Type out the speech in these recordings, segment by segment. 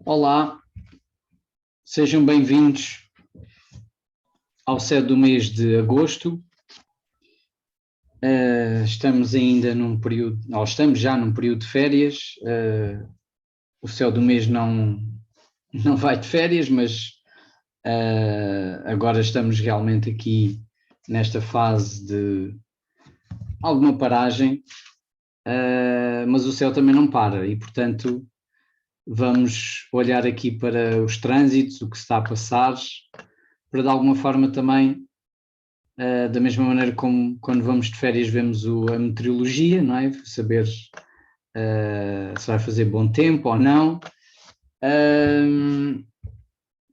Olá, sejam bem-vindos ao céu do mês de agosto. Estamos ainda num período, ou estamos já num período de férias. O céu do mês não vai de férias, mas agora estamos realmente aqui nesta fase de alguma paragem, mas o céu também não para e, portanto, vamos olhar aqui para os trânsitos, o que se está a passar, para de alguma forma também, da mesma maneira como quando vamos de férias vemos a meteorologia, não é? Saber se vai fazer bom tempo ou não.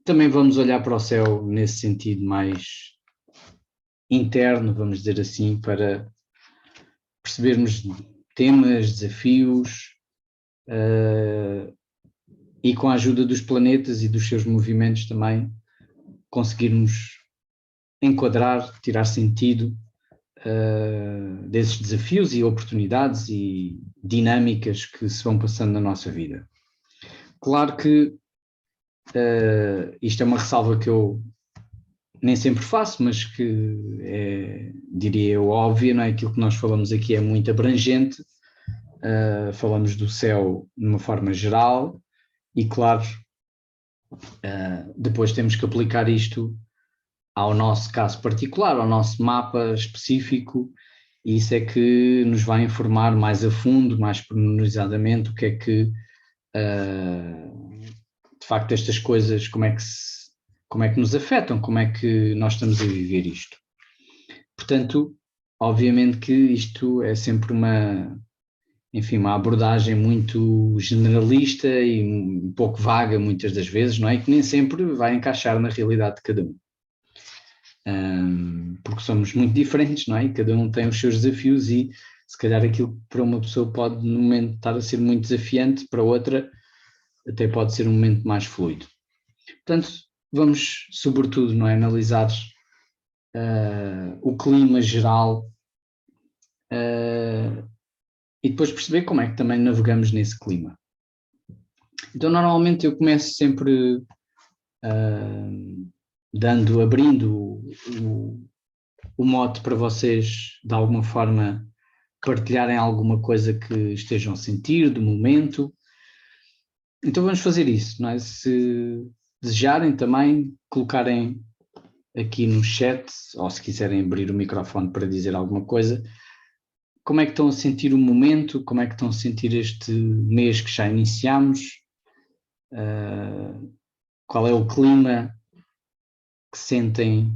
Também vamos olhar para o céu nesse sentido mais interno, vamos dizer assim, para percebermos temas, desafios, e com a ajuda dos planetas e dos seus movimentos também conseguirmos enquadrar, tirar sentido desses desafios e oportunidades e dinâmicas que se vão passando na nossa vida. Claro que isto é uma ressalva que eu nem sempre faço, mas que é, diria eu, óbvia, não é? Aquilo que nós falamos aqui é muito abrangente, falamos do céu de uma forma geral e, claro, depois temos que aplicar isto ao nosso caso particular, ao nosso mapa específico, e isso é que nos vai informar mais a fundo, mais pormenorizadamente, o que é que, de facto, estas coisas, como é que nos afetam, como é que nós estamos a viver isto. Portanto, obviamente que isto é sempre uma abordagem muito generalista e um pouco vaga muitas das vezes, não é? Que nem sempre vai encaixar na realidade de cada um. Porque somos muito diferentes, não é? E cada um tem os seus desafios e se calhar aquilo que para uma pessoa pode no momento estar a ser muito desafiante, para outra até pode ser um momento mais fluido. Portanto, vamos sobretudo, não é, analisar o clima geral e depois perceber como é que também navegamos nesse clima. Então, normalmente eu começo sempre abrindo o mote para vocês, de alguma forma, partilharem alguma coisa que estejam a sentir do momento. Então vamos fazer isso, não é? Se desejarem também, colocarem aqui no chat, ou se quiserem abrir o microfone para dizer alguma coisa, como é que estão a sentir o momento, como é que estão a sentir este mês que já iniciamos, qual é o clima que sentem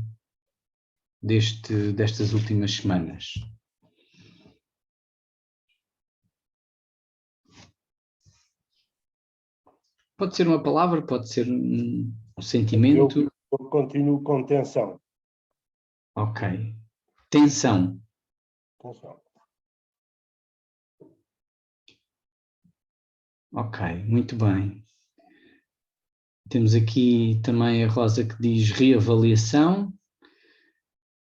destas últimas semanas. Pode ser uma palavra, pode ser um sentimento. Eu continuo com tensão. Ok. Tensão. Ok, muito bem. Temos aqui também a Rosa que diz reavaliação.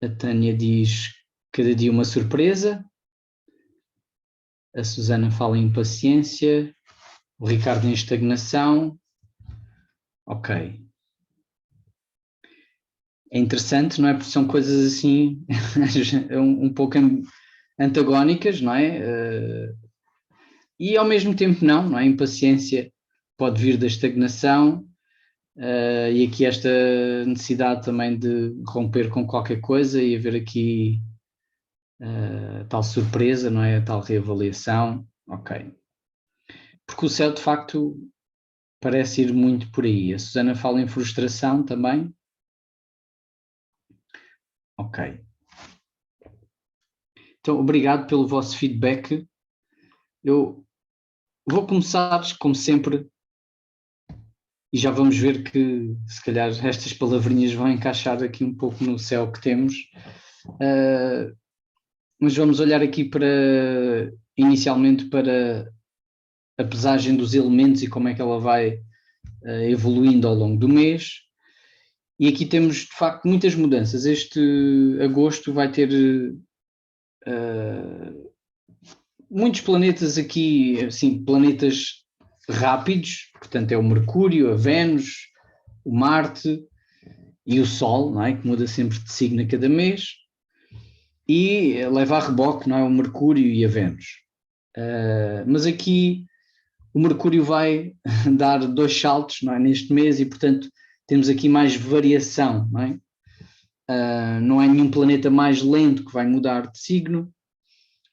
A Tânia diz cada dia uma surpresa. A Susana fala em impaciência. O Ricardo em estagnação. Ok. É interessante, não é? Porque são coisas assim um pouco antagónicas, não é? E ao mesmo tempo não é? A impaciência pode vir da estagnação e aqui esta necessidade também de romper com qualquer coisa e haver aqui tal surpresa, não é? Tal reavaliação, ok. Porque o céu de facto parece ir muito por aí. A Susana fala em frustração também. Ok. Então, obrigado pelo vosso feedback. Eu vou começar, como sempre, e já vamos ver que, se calhar, estas palavrinhas vão encaixar aqui um pouco no céu que temos. Mas vamos olhar aqui inicialmente para a pesagem dos elementos e como é que ela vai evoluindo ao longo do mês. E aqui temos, de facto, muitas mudanças. Este agosto vai ter muitos planetas aqui, assim, planetas rápidos, portanto é o Mercúrio, a Vênus, o Marte e o Sol, não é? Que muda sempre de signo a cada mês, e leva a reboque, não é? O Mercúrio e a Vênus. Mas aqui o Mercúrio vai dar 2 saltos, não é? Neste mês, e portanto temos aqui mais variação, não é? Não é nenhum planeta mais lento que vai mudar de signo,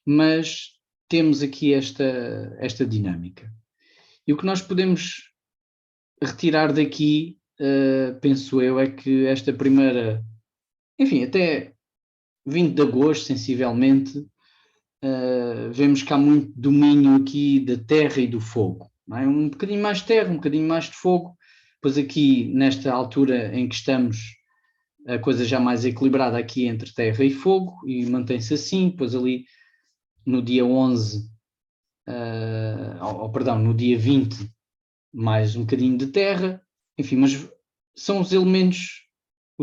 mas temos aqui esta dinâmica. E o que nós podemos retirar daqui, penso eu, é que esta primeira, enfim, até 20 de agosto, sensivelmente, vemos que há muito domínio aqui da terra e do fogo. Não é? Um bocadinho mais de terra, um bocadinho mais de fogo, pois aqui, nesta altura em que estamos, a coisa já mais equilibrada aqui entre terra e fogo, e mantém-se assim, depois ali no dia 11, perdão, no dia 20, mais um bocadinho de terra, enfim, mas são os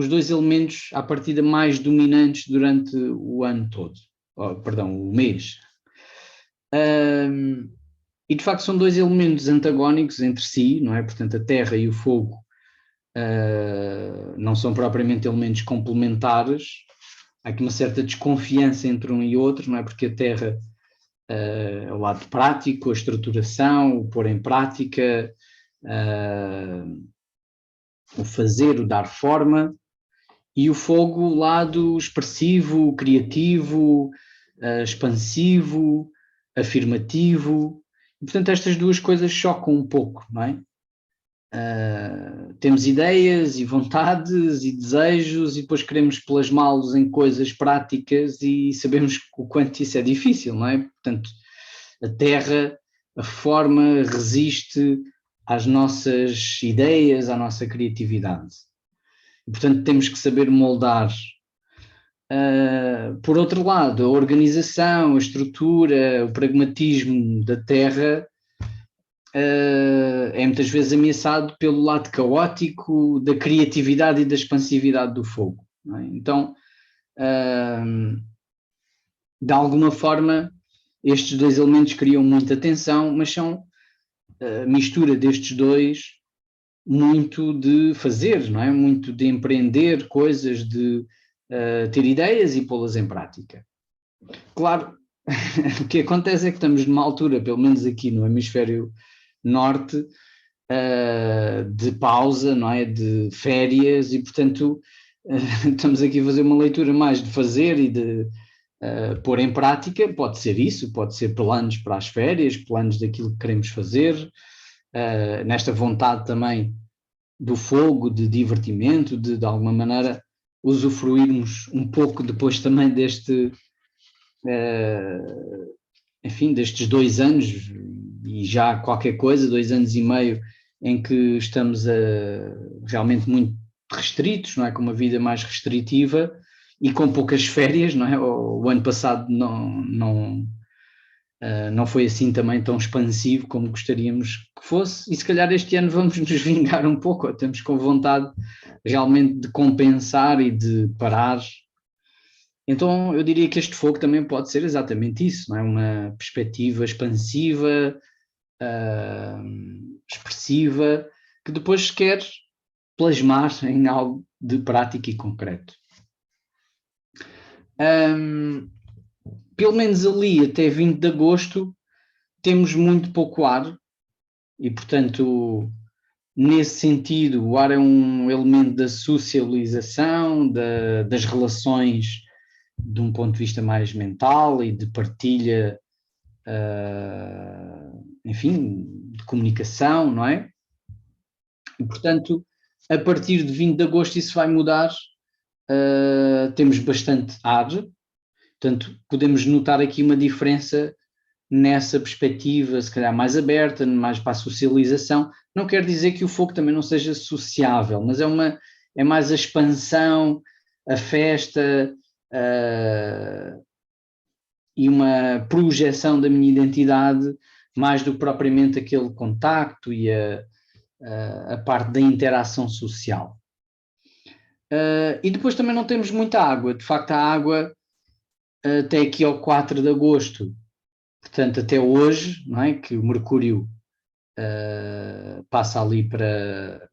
dois elementos à partida mais dominantes durante o ano todo, o mês. E de facto são dois elementos antagónicos entre si, não é? Portanto, a terra e o fogo não são propriamente elementos complementares, há aqui uma certa desconfiança entre um e outro, não é? Porque a terra é o lado prático, a estruturação, o pôr em prática, o fazer, o dar forma, e o fogo, o lado expressivo, criativo, expansivo, afirmativo. E, portanto, estas duas coisas chocam um pouco, não é? Temos ideias e vontades e desejos e depois queremos plasmá-los em coisas práticas e sabemos o quanto isso é difícil, não é? Portanto, a terra, a forma resiste às nossas ideias, à nossa criatividade. E, portanto, temos que saber moldar. Por outro lado, a organização, a estrutura, o pragmatismo da terra é muitas vezes ameaçado pelo lado caótico da criatividade e da expansividade do fogo. Não é? Então, de alguma forma, estes dois elementos criam muita tensão, mas são a mistura destes dois muito de fazer, não é? Muito de empreender coisas, de ter ideias e pô-las em prática. Claro, o que acontece é que estamos numa altura, pelo menos aqui no hemisfério norte, de pausa, não é? De férias, e portanto estamos aqui a fazer uma leitura mais de fazer e de pôr em prática. Pode ser isso, pode ser planos para as férias, planos daquilo que queremos fazer, nesta vontade também do fogo, de divertimento, de alguma maneira usufruirmos um pouco depois também destes 2 anos, e já qualquer coisa, 2 anos e meio, em que estamos realmente muito restritos, não é? Com uma vida mais restritiva e com poucas férias, não é? O ano passado não foi assim também tão expansivo como gostaríamos que fosse, e se calhar este ano vamos nos vingar um pouco, estamos com vontade realmente de compensar e de parar. Então eu diria que este fogo também pode ser exatamente isso, não é? Uma perspectiva expansiva, expressiva, que depois se quer plasmar em algo de prático e concreto. Pelo menos ali até 20 de agosto temos muito pouco ar e, portanto, nesse sentido, o ar é um elemento da socialização, das relações de um ponto de vista mais mental e de partilha, enfim, de comunicação, não é? E, portanto, a partir de 20 de agosto isso vai mudar, temos bastante ar, portanto, podemos notar aqui uma diferença nessa perspectiva, se calhar mais aberta, mais para a socialização. Não quer dizer que o fogo também não seja sociável, mas é mais a expansão, a festa, e uma projeção da minha identidade, mais do que propriamente aquele contacto e a parte da interação social. E depois também não temos muita água. De facto, a água até aqui ao 4 de agosto, portanto até hoje, não é? Que o Mercúrio passa ali para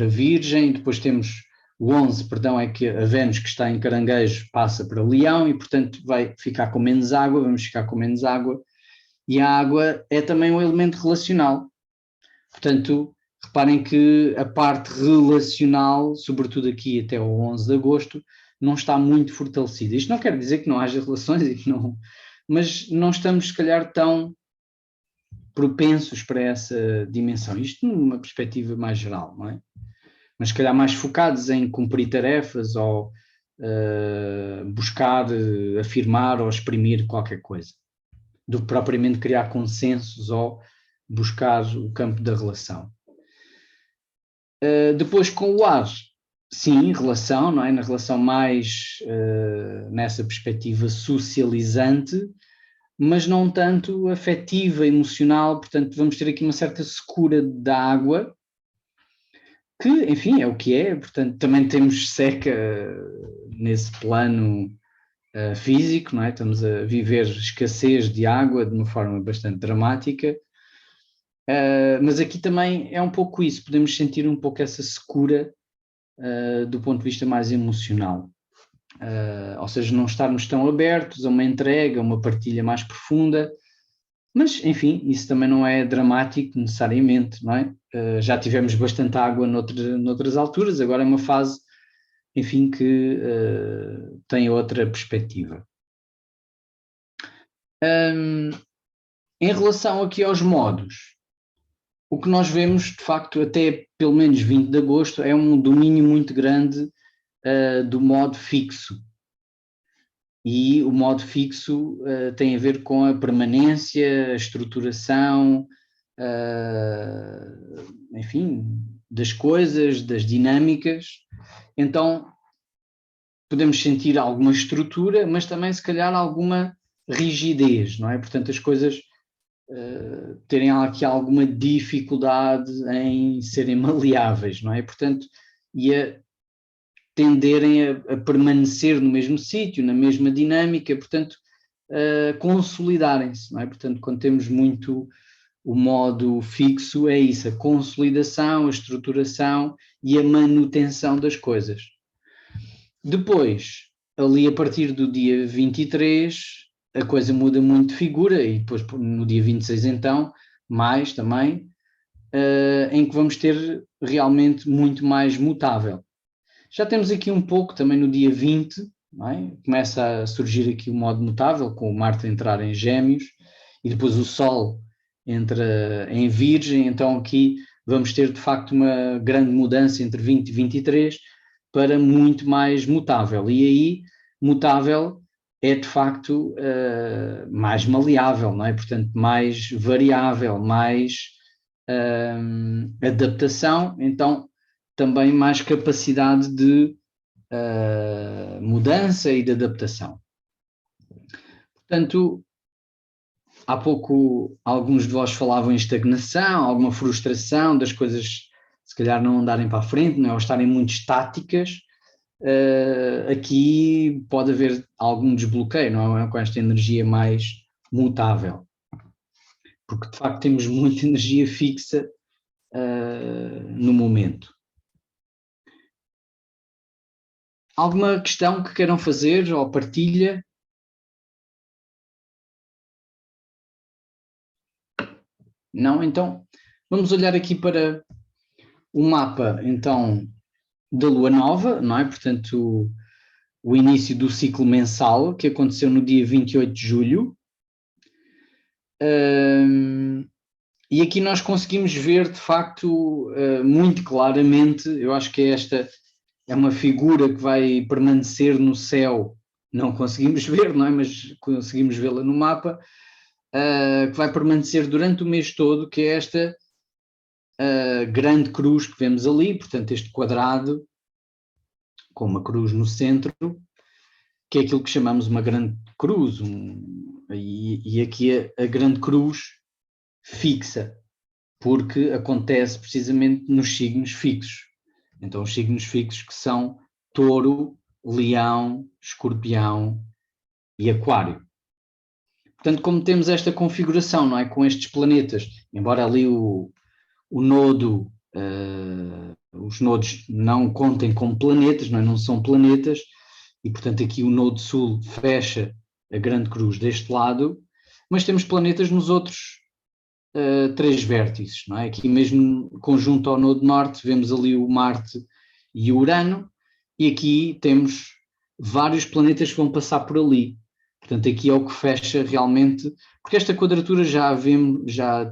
Virgem, depois temos o 11, perdão, é que a Vênus que está em Caranguejo passa para Leão e, portanto, vai ficar com menos água, vamos ficar com menos água, e a água é também um elemento relacional. Portanto, reparem que a parte relacional, sobretudo aqui até o 11 de agosto, não está muito fortalecida. Isto não quer dizer que não haja relações, mas não estamos, se calhar, tão propensos para essa dimensão. Isto numa perspectiva mais geral, não é? Mas, se calhar, mais focados em cumprir tarefas ou buscar, afirmar ou exprimir qualquer coisa, do que propriamente criar consensos ou buscar o campo da relação. Depois, com o ar, sim, relação, não é? Na relação mais nessa perspectiva socializante, mas não tanto afetiva, emocional, portanto vamos ter aqui uma certa secura da água, que, enfim, é o que é, portanto também temos seca nesse plano físico, não é? Estamos a viver escassez de água de uma forma bastante dramática, mas aqui também é um pouco isso, podemos sentir um pouco essa secura do ponto de vista mais emocional. Ou seja, não estarmos tão abertos a uma entrega, a uma partilha mais profunda, mas, enfim, isso também não é dramático necessariamente, não é? Já tivemos bastante água noutras alturas, agora é uma fase, enfim, que tem outra perspectiva. Em relação aqui aos modos, o que nós vemos, de facto, até pelo menos 20 de agosto, é um domínio muito grande do modo fixo. E o modo fixo tem a ver com a permanência, a estruturação, enfim, das coisas, das dinâmicas. Então, podemos sentir alguma estrutura, mas também, se calhar, alguma rigidez, não é? Portanto, as coisas terem aqui alguma dificuldade em serem maleáveis, não é? Portanto, tenderem a permanecer no mesmo sítio, na mesma dinâmica, portanto, consolidarem-se, não é? Portanto, quando temos muito o modo fixo, é isso, a consolidação, a estruturação e a manutenção das coisas. Depois, ali a partir do dia 23, a coisa muda muito de figura, e depois no dia 26 então, mais também, em que vamos ter realmente muito mais mutável. Já temos aqui um pouco também no dia 20, não é? Começa a surgir aqui o modo mutável, com o Marte a entrar em Gêmeos, e depois o Sol entra em Virgem, então aqui vamos ter de facto uma grande mudança entre 20 e 23 para muito mais mutável, e aí mutável é de facto mais maleável, não é? Portanto, mais variável, mais adaptação, então também mais capacidade de mudança e de adaptação. Portanto, há pouco alguns de vós falavam em estagnação, alguma frustração das coisas se calhar não andarem para a frente, não é? Ou estarem muito estáticas. Aqui pode haver algum desbloqueio, não é? Com esta energia mais mutável. Porque de facto temos muita energia fixa no momento. Alguma questão que queiram fazer ou partilha? Não? Então, vamos olhar aqui para o mapa, então, da Lua Nova, não é? Portanto, o início do ciclo mensal, que aconteceu no dia 28 de julho. E aqui nós conseguimos ver, de facto, muito claramente, eu acho que esta é uma figura que vai permanecer no céu, não conseguimos ver, não é? Mas conseguimos vê-la no mapa, que vai permanecer durante o mês todo, que é esta grande cruz que vemos ali, portanto este quadrado com uma cruz no centro, que é aquilo que chamamos uma grande cruz, e aqui a grande cruz fixa, porque acontece precisamente nos signos fixos. Então os signos fixos que são Touro, Leão, Escorpião e Aquário. Portanto, como temos esta configuração, não é, com estes planetas, embora ali o o nodo, os nodos não contem como planetas, não são planetas, e portanto aqui o nodo sul fecha a grande cruz deste lado, mas temos planetas nos outros três vértices, não é? Aqui mesmo conjunto ao nodo norte vemos ali o Marte e o Urano, e aqui temos vários planetas que vão passar por ali. Portanto, aqui é o que fecha realmente, porque esta quadratura já vemos, já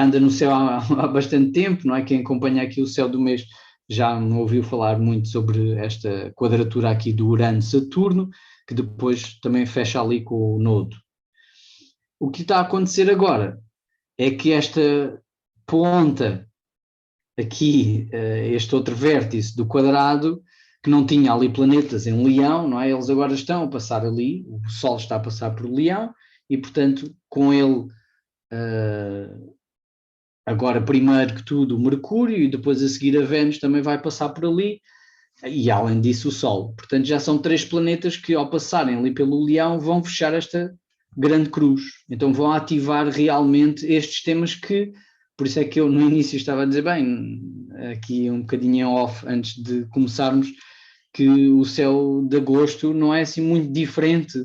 anda no céu há bastante tempo, não é? Quem acompanha aqui o céu do mês já me ouviu falar muito sobre esta quadratura aqui do Urano-Saturno, que depois também fecha ali com o nodo. O que está a acontecer agora é que esta ponta aqui, este outro vértice do quadrado, que não tinha ali planetas em Leão, não é? Eles agora estão a passar ali, o Sol está a passar por Leão, e portanto com ele agora primeiro que tudo o Mercúrio, e depois a seguir a Vênus também vai passar por ali, e além disso o Sol. Portanto já são três planetas que ao passarem ali pelo Leão vão fechar esta grande cruz, então vão ativar realmente estes temas que, por isso é que eu no início estava a dizer, bem, aqui um bocadinho em off antes de começarmos, que o céu de agosto não é assim muito diferente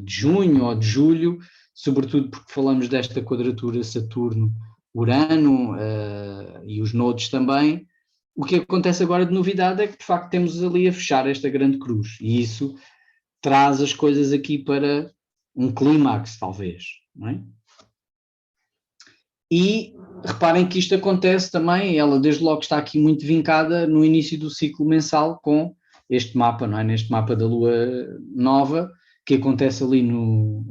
de junho ou de julho, sobretudo porque falamos desta quadratura Saturno-Urano e os nodos também. O que acontece agora de novidade é que de facto temos ali a fechar esta grande cruz, e isso traz as coisas aqui para um clímax, talvez, não é? E reparem que isto acontece também, ela desde logo está aqui muito vincada no início do ciclo mensal com este mapa, não é? Neste mapa da Lua Nova, que acontece ali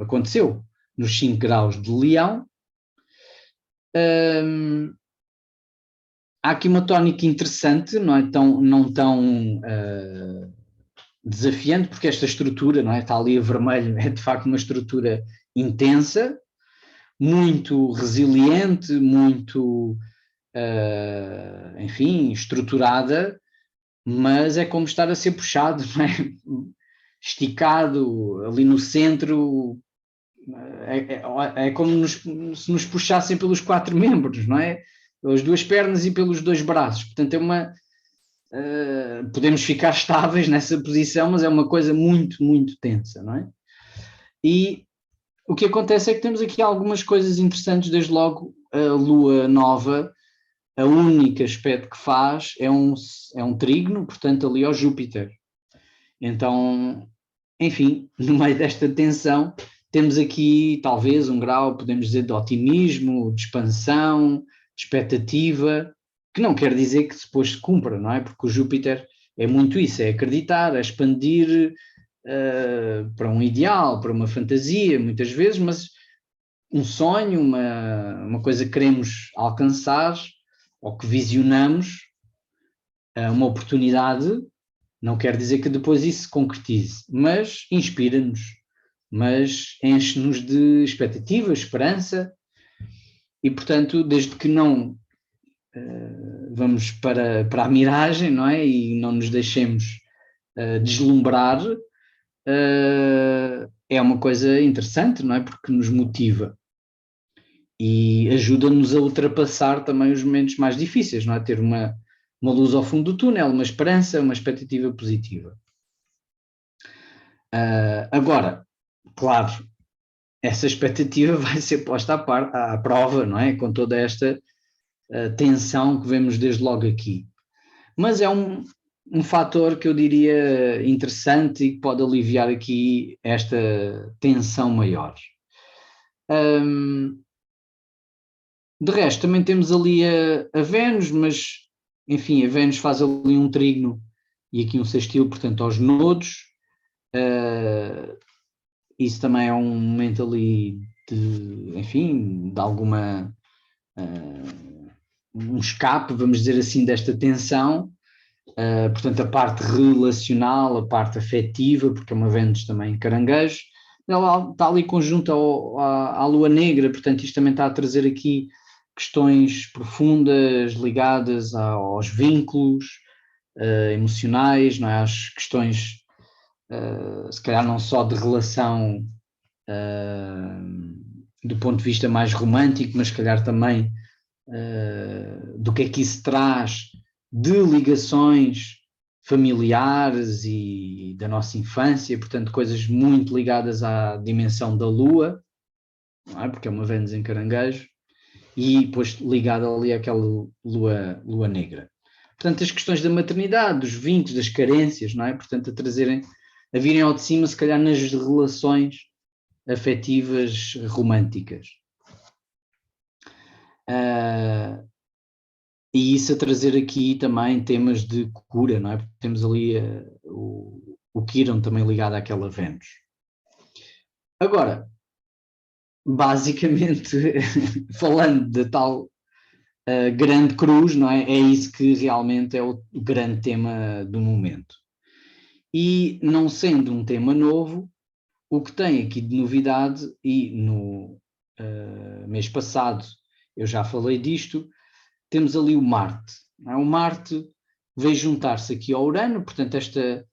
aconteceu nos 5 graus de Leão. Há aqui uma tónica interessante, não tão desafiante, porque esta estrutura, não é? Está ali a vermelho, é de facto uma estrutura intensa, muito resiliente, muito, enfim, estruturada, mas é como estar a ser puxado, não é? Esticado ali no centro, é como se nos puxassem pelos 4 membros, não é? Pelas 2 pernas e pelos 2 braços. Portanto, podemos ficar estáveis nessa posição, mas é uma coisa muito, muito tensa, não é? E o que acontece é que temos aqui algumas coisas interessantes, desde logo a Lua Nova, a única aspecto que faz é um trígono, portanto ali ao Júpiter. Então, enfim, no meio desta tensão, temos aqui talvez um grau, podemos dizer, de otimismo, de expansão, de expectativa, que não quer dizer que depois se cumpra, não é? Porque o Júpiter é muito isso, é acreditar, é expandir para um ideal, para uma fantasia, muitas vezes, mas um sonho, uma coisa que queremos alcançar, ou que visionamos, uma oportunidade, não quer dizer que depois isso se concretize, mas inspira-nos, mas enche-nos de expectativa, esperança, e portanto, desde que não vamos para a miragem, não é? E não nos deixemos deslumbrar, é uma coisa interessante, não é? Porque nos motiva e ajuda-nos a ultrapassar também os momentos mais difíceis, não é? Ter uma luz ao fundo do túnel, uma esperança, uma expectativa positiva. Agora, claro, essa expectativa vai ser posta à prova, não é? Com toda esta tensão que vemos desde logo aqui. Mas é um fator que eu diria interessante e que pode aliviar aqui esta tensão maior. De resto, também temos ali a Vênus, mas, enfim, a Vênus faz ali um trígono e aqui um sextil, portanto, aos nodos. Isso também é um momento ali de, enfim, de alguma... um escape, vamos dizer assim, desta tensão. Portanto, a parte relacional, a parte afetiva, porque é uma Vênus também caranguejo, ela está ali conjunta à Lua Negra, portanto isto também está a trazer aqui questões profundas ligadas aos vínculos emocionais, não é? Às questões, se calhar não só de relação do ponto de vista mais romântico, mas se calhar também do que é que isso traz de ligações familiares e da nossa infância, portanto, coisas muito ligadas à dimensão da Lua, não é? Porque é uma Vênus em Caranguejo, e depois ligada ali àquela lua negra. Portanto, as questões da maternidade, dos vínculos, das carências, não é? Portanto, a virem ao de cima, se calhar nas relações afetivas românticas. E isso a trazer aqui também temas de cura, não é? Porque temos ali o Quirón também ligado àquela Vênus. Agora, basicamente, falando da tal grande cruz, não é? É isso que realmente é o grande tema do momento. E não sendo um tema novo, o que tem aqui de novidade, e no mês passado eu já falei disto, temos ali o Marte. Não é? O Marte veio juntar-se aqui ao Urano, portanto esta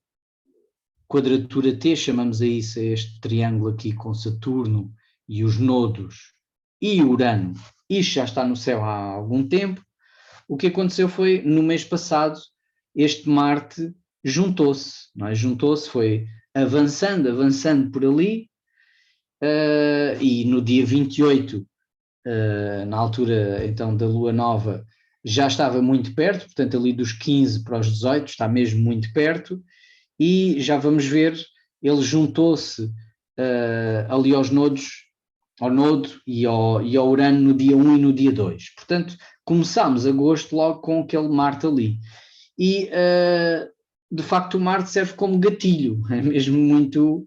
quadratura T, chamamos a isso, a este triângulo aqui com Saturno e os nodos e Urano. Isto já está no céu há algum tempo. O que aconteceu foi, no mês passado, este Marte juntou-se, não é? Juntou-se, foi avançando por ali, e no dia 28, na altura então da Lua Nova, já estava muito perto, portanto ali dos 15 para os 18, está mesmo muito perto, e já vamos ver, ele juntou-se ali aos nodos, ao nodo e ao Urano no dia 1 e no dia 2. Portanto, começámos agosto logo com aquele Marte ali. E, de facto, o Marte serve como gatilho, é mesmo muito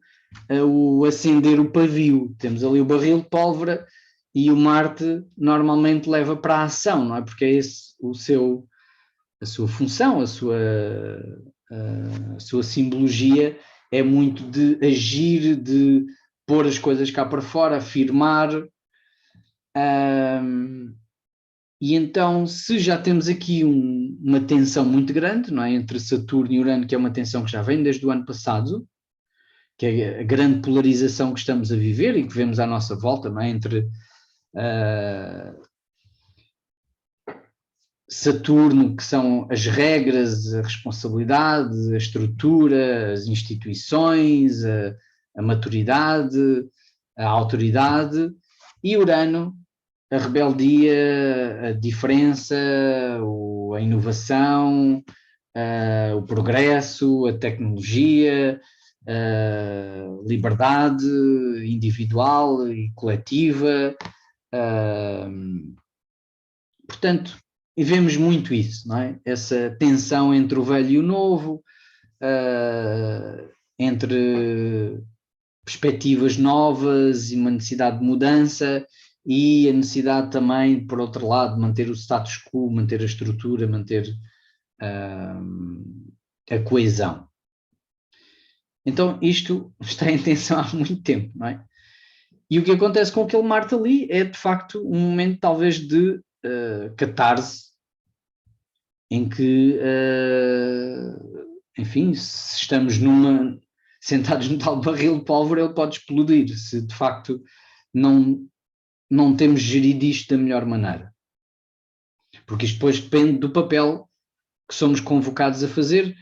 o acender o pavio. Temos ali o barril de pólvora e o Marte normalmente leva para a ação, não é? Porque é esse a sua função, a sua simbologia é muito de agir, de pôr as coisas cá para fora, afirmar. E então, se já temos aqui uma tensão muito grande, não é? Entre Saturno e Urano, que é uma tensão que já vem desde o ano passado, que é a grande polarização que estamos a viver e que vemos à nossa volta, não é? Entre Saturno, que são as regras, a responsabilidade, a estrutura, as instituições, a maturidade, a autoridade, e Urano, a rebeldia, a diferença, a inovação, o progresso, a tecnologia, a liberdade individual e coletiva. Portanto, e vemos muito isso, não é? Essa tensão entre o velho e o novo, entre perspectivas novas e uma necessidade de mudança, e a necessidade também, por outro lado, de manter o status quo, manter a estrutura, manter a coesão. Então isto está em tensão há muito tempo, não é? E o que acontece com aquele Marte ali é, de facto, um momento talvez de catarse, em que, enfim, se estamos sentados no tal barril de pólvora, ele pode explodir, se de facto não temos gerido isto da melhor maneira. Porque isto depois depende do papel que somos convocados a fazer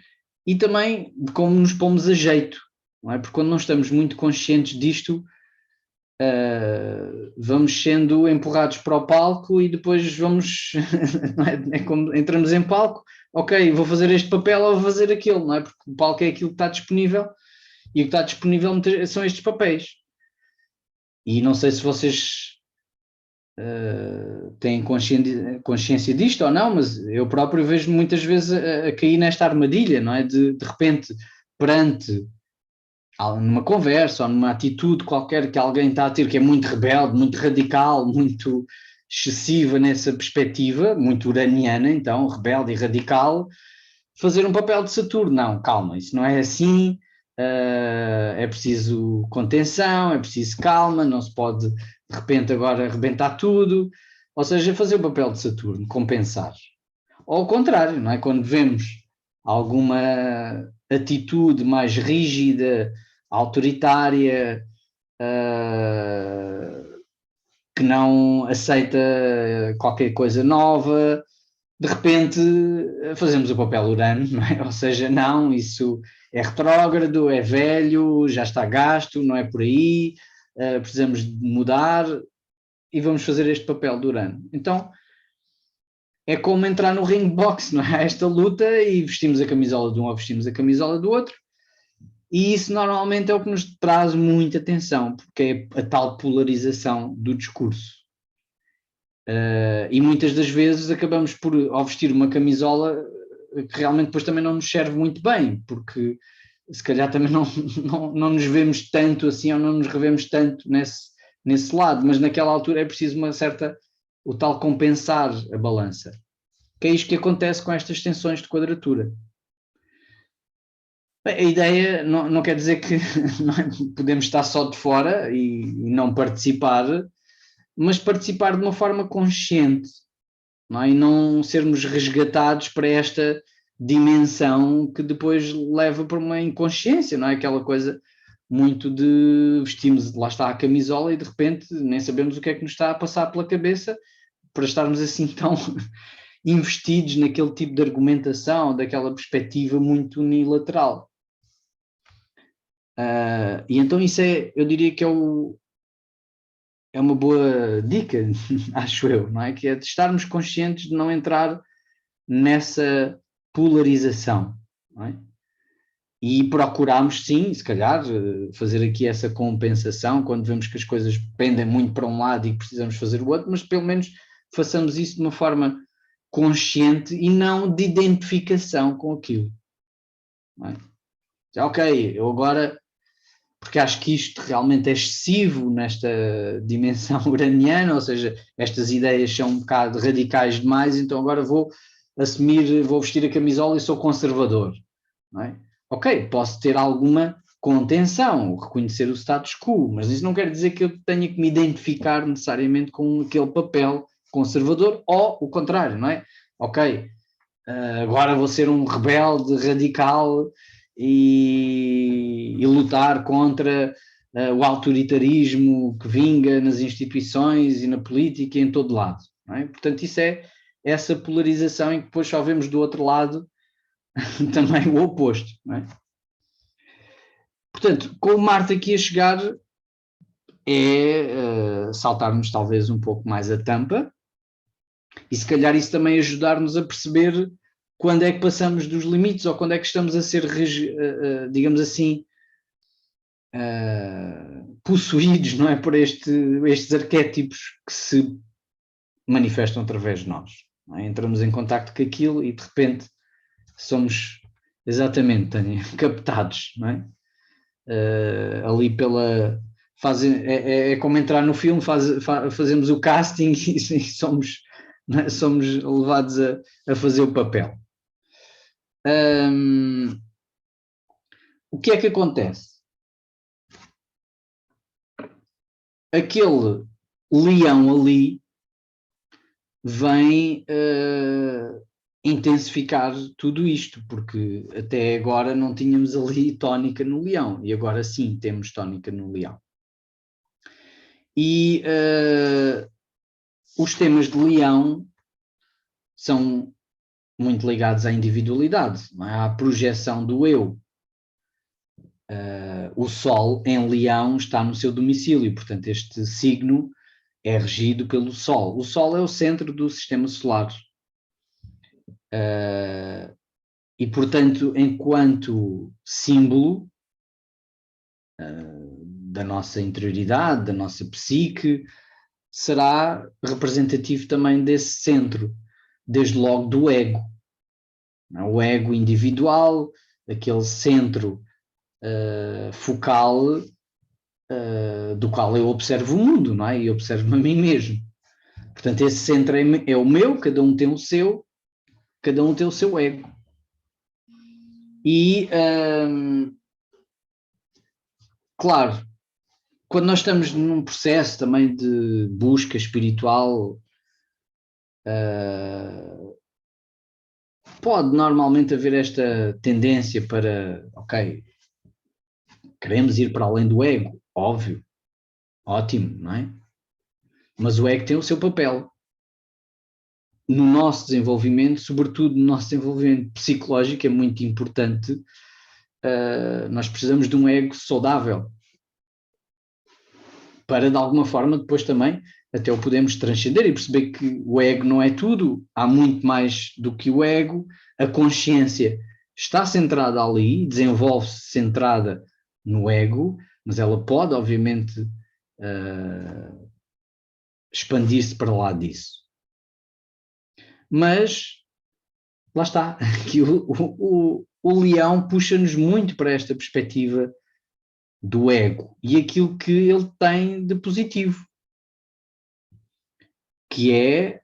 e também de como nos pomos a jeito, não é? Porque quando não estamos muito conscientes disto, vamos sendo empurrados para o palco e depois vamos, não é? É como entramos em palco, ok, vou fazer este papel ou vou fazer aquele, não é? Porque o palco é aquilo que está disponível e o que está disponível são estes papéis. E não sei se vocês têm consciência disto ou não, mas eu próprio vejo muitas vezes a cair nesta armadilha, não é? De repente, perante numa conversa ou numa atitude qualquer que alguém está a ter, que é muito rebelde, muito radical, muito excessiva nessa perspectiva, muito uraniana, então, rebelde e radical, fazer um papel de Saturno. Não, calma, isso não é assim, é preciso contenção, é preciso calma, não se pode de repente agora arrebentar tudo, ou seja, fazer o papel de Saturno, compensar. Ou ao contrário, não é? Quando vemos alguma atitude mais rígida, autoritária, que não aceita qualquer coisa nova. De repente fazemos o papel Urano, não é? Ou seja, não, isso é retrógrado, é velho, já está gasto, não é por aí, precisamos de mudar e vamos fazer este papel de Urano. Então é como entrar no ring box, não é? Esta luta e vestimos a camisola de um ou vestimos a camisola do outro. E isso normalmente é o que nos traz muita atenção, porque é a tal polarização do discurso. E muitas das vezes acabamos por, ao vestir uma camisola que realmente depois também não nos serve muito bem, porque se calhar também não nos vemos tanto assim, ou não nos revemos tanto nesse lado, mas naquela altura é preciso uma certa, o tal compensar a balança, que é isto que acontece com estas tensões de quadratura. Bem, a ideia não quer dizer que podemos estar só de fora e não participar, mas participar de uma forma consciente, não é? E não sermos resgatados para esta dimensão que depois leva para uma inconsciência, não é? Aquela coisa muito de vestimos, lá está a camisola e de repente nem sabemos o que é que nos está a passar pela cabeça para estarmos assim tão investidos naquele tipo de argumentação, daquela perspectiva muito unilateral. E então isso eu diria que é uma boa dica, acho eu, não é? Que é de estarmos conscientes de não entrar nessa polarização, não é? E procurarmos, sim, se calhar, fazer aqui essa compensação quando vemos que as coisas pendem muito para um lado e precisamos fazer o outro, mas pelo menos façamos isso de uma forma consciente e não de identificação com aquilo. Não é? Ok, eu agora, porque acho que isto realmente é excessivo nesta dimensão uraniana, ou seja, estas ideias são um bocado radicais demais, então agora vou vestir a camisola e sou conservador. Não é? Ok, posso ter alguma contenção, reconhecer o status quo, mas isso não quer dizer que eu tenha que me identificar necessariamente com aquele papel conservador, ou o contrário, não é? Ok, agora vou ser um rebelde radical e lutar contra o autoritarismo que vinga nas instituições e na política e em todo lado. Não é? Portanto, isso é essa polarização em que depois só vemos do outro lado também o oposto. Não é? Portanto, com o Marte aqui a chegar é saltarmos talvez um pouco mais a tampa e se calhar isso também ajudar-nos a perceber quando é que passamos dos limites ou quando é que estamos a ser, digamos assim, possuídos, não é, por estes arquétipos que se manifestam através de nós. Não é? Entramos em contacto com aquilo e de repente somos exatamente, Tânia, captados, não é? Ali pela... é como entrar no filme, fazemos o casting e somos levados a fazer o papel. O que é que acontece? Aquele leão ali vem intensificar tudo isto, porque até agora não tínhamos ali tónica no leão, e agora sim temos tónica no leão. E os temas de leão são muito ligados à individualidade, não é? À projeção do eu. O Sol em Leão está no seu domicílio, portanto este signo é regido pelo Sol. O Sol é o centro do sistema solar. E, portanto, enquanto símbolo da nossa interioridade, da nossa psique, será representativo também desse centro, desde logo do ego. O ego individual, aquele centro focal do qual eu observo o mundo, não é? E observo-me a mim mesmo. Portanto, esse centro é o meu, cada um tem o seu ego. E, claro, quando nós estamos num processo também de busca espiritual, pode normalmente haver esta tendência para, ok, queremos ir para além do ego, óbvio, ótimo, não é? mas o ego tem o seu papel. No nosso desenvolvimento, sobretudo no nosso desenvolvimento psicológico, é muito importante. Nós precisamos de um ego saudável para, de alguma forma, depois também até o podemos transcender e perceber que o ego não é tudo, há muito mais do que o ego. A consciência está centrada ali, desenvolve-se centrada no ego, mas ela pode, obviamente, expandir-se para lá disso. Mas, lá está, que o leão puxa-nos muito para esta perspectiva do ego e aquilo que ele tem de positivo, que é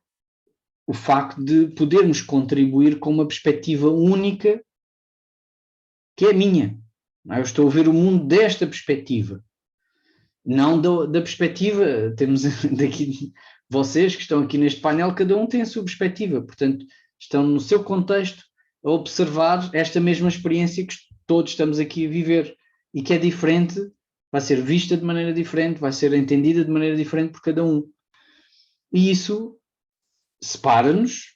o facto de podermos contribuir com uma perspectiva única que é a minha. Eu estou a ver o mundo desta perspectiva, não da perspectiva, temos daqui vocês que estão aqui neste painel, cada um tem a sua perspectiva, portanto estão no seu contexto a observar esta mesma experiência que todos estamos aqui a viver e que é diferente, vai ser vista de maneira diferente, vai ser entendida de maneira diferente por cada um. E isso separa-nos,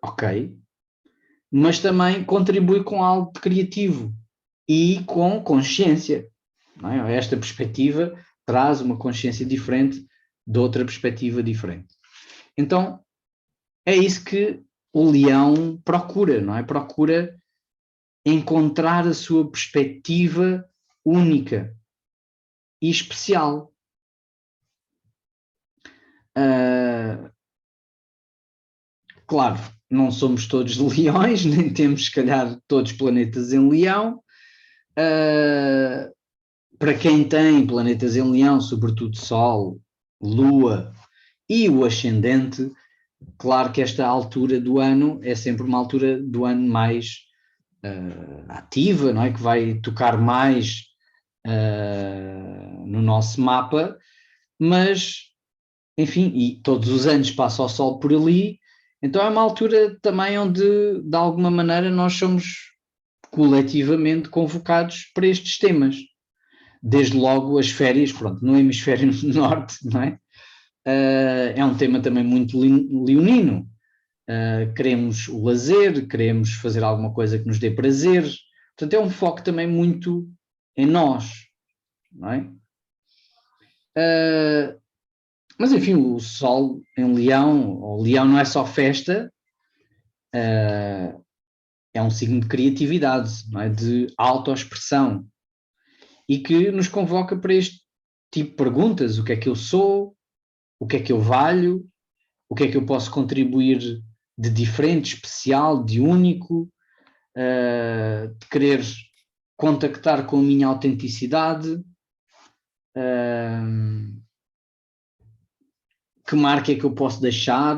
ok, mas também contribui com algo de criativo e com consciência. Não é? Esta perspectiva traz uma consciência diferente de outra perspectiva diferente. Então, é isso que o leão procura, não é? Procura encontrar a sua perspectiva única e especial. Claro, não somos todos leões, nem temos, se calhar, todos planetas em leão. Para quem tem planetas em leão, sobretudo Sol, Lua e o ascendente, claro que esta altura do ano é sempre uma altura do ano mais ativa, não é? Que vai tocar mais no nosso mapa, mas, enfim, e todos os anos passa o Sol por ali, então é uma altura também onde, de alguma maneira, nós somos coletivamente convocados para estes temas. Desde logo as férias, pronto, no hemisfério norte, não é? É um tema também muito leonino. Queremos o lazer, queremos fazer alguma coisa que nos dê prazer. Portanto, é um foco também muito em nós, não é? Mas, enfim, o Sol em Leão, o Leão não é só festa, é um signo de criatividade, não é? De autoexpressão, e que nos convoca para este tipo de perguntas: o que é que eu sou, o que é que eu valho, o que é que eu posso contribuir de diferente, especial, de único, de querer contactar com a minha autenticidade, que marca é que eu posso deixar,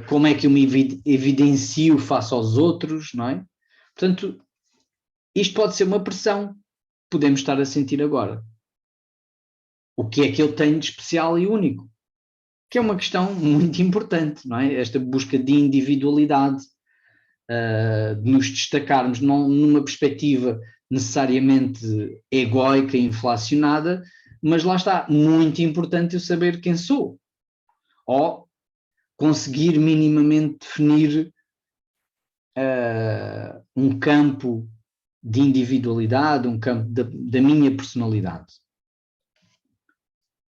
como é que eu me evidencio face aos outros, não é? Portanto, isto pode ser uma pressão que podemos estar a sentir agora. O que é que eu tenho de especial e único? Que é uma questão muito importante, não é? Esta busca de individualidade, de nos destacarmos não numa perspectiva necessariamente egóica e inflacionada, mas lá está, muito importante eu saber quem sou, ou conseguir minimamente definir um campo de individualidade, um campo da minha personalidade,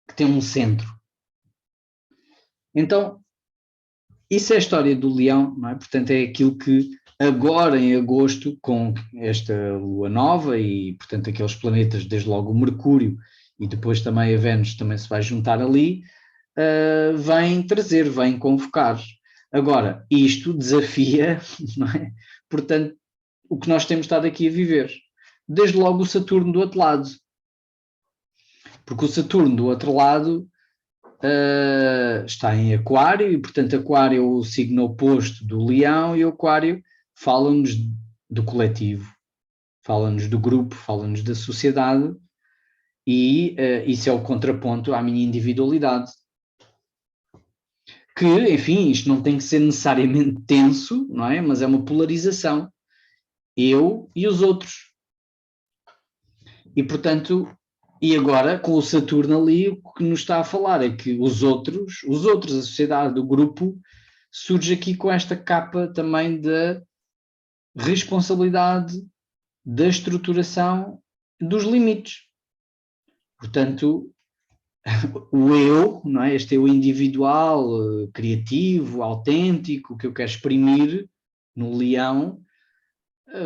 que tem um centro. Então, isso é a história do leão, não é? Portanto, é aquilo que agora em agosto, com esta lua nova e, portanto, aqueles planetas, desde logo o Mercúrio e depois também a Vênus também se vai juntar ali, vem trazer, vem convocar. Agora, isto desafia, não é? Portanto, o que nós temos estado aqui a viver. Desde logo o Saturno do outro lado. Porque o Saturno do outro lado está em Aquário e, portanto, Aquário é o signo oposto do Leão, e o Aquário fala-nos do coletivo, fala-nos do grupo, fala-nos da sociedade, e isso é o contraponto à minha individualidade. Que, enfim, isto não tem que ser necessariamente tenso, não é? Mas é uma polarização. Eu e os outros. E, portanto, E agora, com o Saturno ali, o que nos está a falar é que os outros, a sociedade, o grupo, surge aqui com esta capa também da responsabilidade, da estruturação, dos limites. Portanto, o eu, não é? Este eu individual, criativo, autêntico, que eu quero exprimir no leão,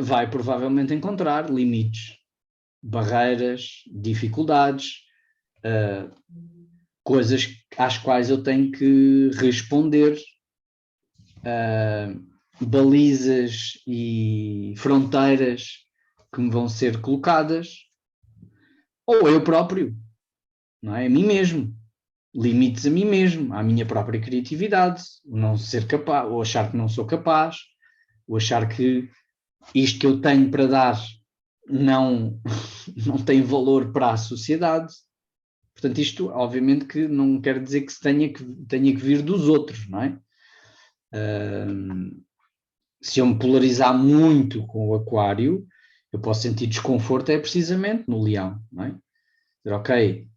vai provavelmente encontrar limites, barreiras, dificuldades, coisas às quais eu tenho que responder, balizas e fronteiras que me vão ser colocadas, ou eu próprio, não é? A mim mesmo, limites a mim mesmo, à minha própria criatividade, não ser capaz, ou achar que não sou capaz, ou achar que isto que eu tenho para dar não tem valor para a sociedade. Portanto, isto obviamente que não quer dizer que tenha que vir dos outros, não é? Se eu me polarizar muito com o aquário, eu posso sentir desconforto, é precisamente no leão, não é? Dizer, ok,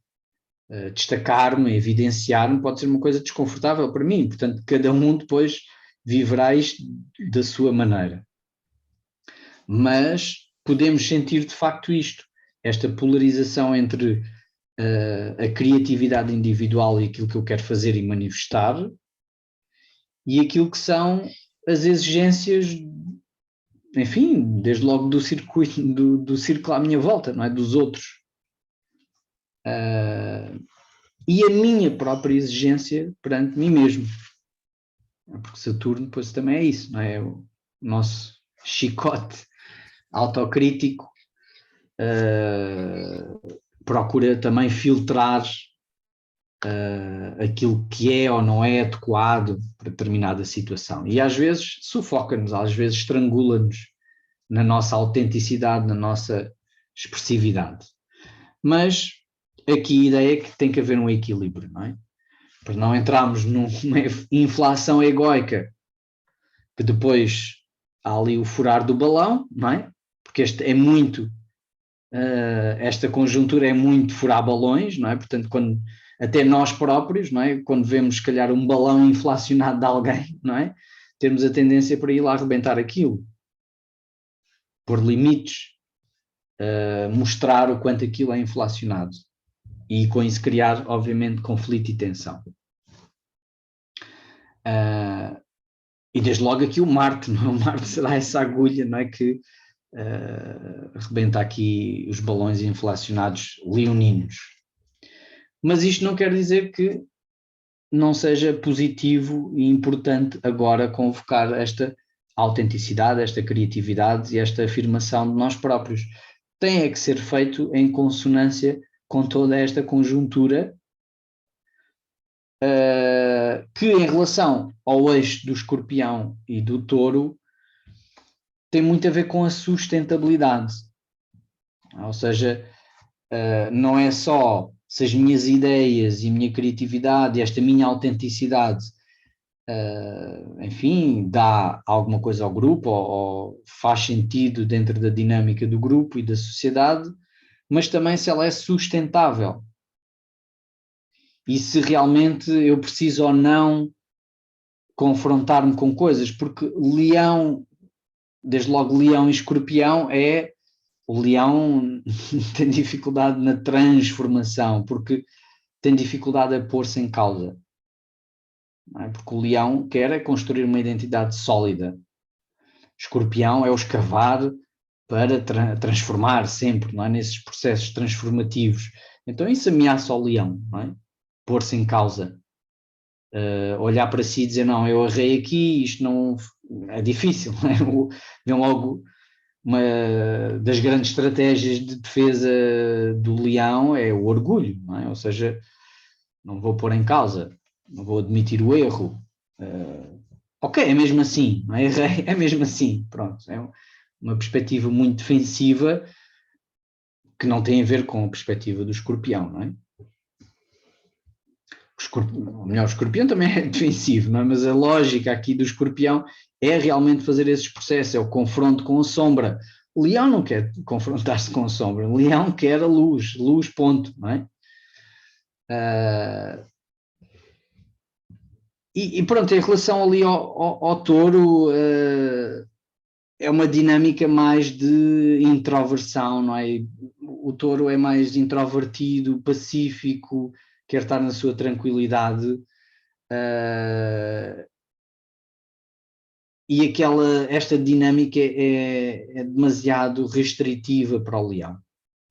destacar-me, evidenciar-me pode ser uma coisa desconfortável para mim, portanto cada um depois viverá isto da sua maneira. Mas podemos sentir de facto isto, esta polarização entre a criatividade individual e aquilo que eu quero fazer e manifestar, e aquilo que são as exigências, enfim, desde logo do circuito, do círculo à minha volta, não é? Dos outros. E a minha própria exigência perante mim mesmo. Porque Saturno depois também é isso, não é? O nosso chicote autocrítico procura também filtrar aquilo que é ou não é adequado para determinada situação. E às vezes sufoca-nos, às vezes estrangula-nos na nossa autenticidade, na nossa expressividade. Mas aqui a ideia é que tem que haver um equilíbrio, não é? Para não entrarmos numa inflação egóica, que depois há ali o furar do balão, não é? Porque esta conjuntura é muito furar balões, não é? Portanto, até nós próprios, não é? Quando vemos, se calhar, um balão inflacionado de alguém, não é? Temos a tendência para ir lá arrebentar aquilo, pôr limites, mostrar o quanto aquilo é inflacionado e com isso criar, obviamente, conflito e tensão. E desde logo aqui o Marte, não é? O Marte será essa agulha, não é? Que arrebenta aqui os balões inflacionados leoninos. Mas isto não quer dizer que não seja positivo e importante agora convocar esta autenticidade, esta criatividade e esta afirmação de nós próprios. Tem que ser feito em consonância com toda esta conjuntura que em relação ao eixo do Escorpião e do Touro tem muito a ver com a sustentabilidade. Ou seja, não é só se as minhas ideias e a minha criatividade e esta minha autenticidade, enfim, dá alguma coisa ao grupo ou faz sentido dentro da dinâmica do grupo e da sociedade, mas também se ela é sustentável. E se realmente eu preciso ou não confrontar-me com coisas, porque leão, desde logo leão e escorpião, o leão tem dificuldade na transformação, porque tem dificuldade a pôr-se em causa. Não é? Porque o leão quer construir uma identidade sólida. Escorpião é o escavar para transformar sempre, não é? Nesses processos transformativos. Então isso ameaça ao leão, não é? Pôr-se em causa. Olhar para si e dizer, não, eu errei aqui, isto não... É difícil, não é? Vem logo... Uma das grandes estratégias de defesa do leão é o orgulho, não é? Ou seja, não vou pôr em causa, não vou admitir o erro. Ok, é mesmo assim, não é? Errei, é mesmo assim, pronto. É uma perspectiva muito defensiva que não tem a ver com a perspectiva do escorpião, não é? O escorpião também é defensivo, não é? Mas a lógica aqui do escorpião é realmente fazer esses processos, é o confronto com a sombra, Leão não quer confrontar-se com a sombra, Leão quer a luz, luz ponto, não é? E pronto, em relação ali ao touro, é uma dinâmica mais de introversão, não é? O touro é mais introvertido, pacífico, quer estar na sua tranquilidade. E esta dinâmica é demasiado restritiva para o leão.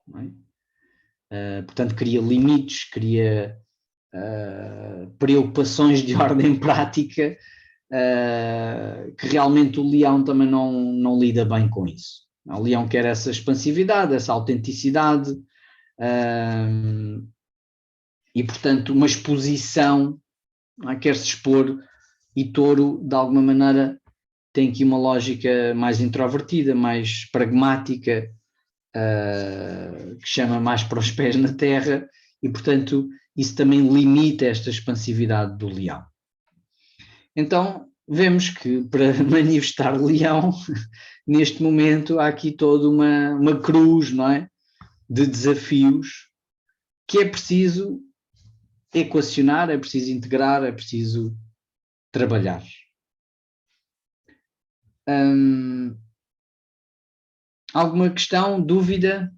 Não é? Portanto, cria limites, cria preocupações de ordem prática, que realmente o leão também não lida bem com isso. O leão quer essa expansividade, essa autenticidade, e portanto uma exposição, não é? Quer se expor, e touro de alguma maneira tem aqui uma lógica mais introvertida, mais pragmática, que chama mais para os pés na terra, e portanto isso também limita esta expansividade do leão. Então vemos que para manifestar leão, neste momento há aqui toda uma cruz, não é? De desafios que é preciso equacionar, é preciso integrar, é preciso trabalhar. Alguma questão, dúvida?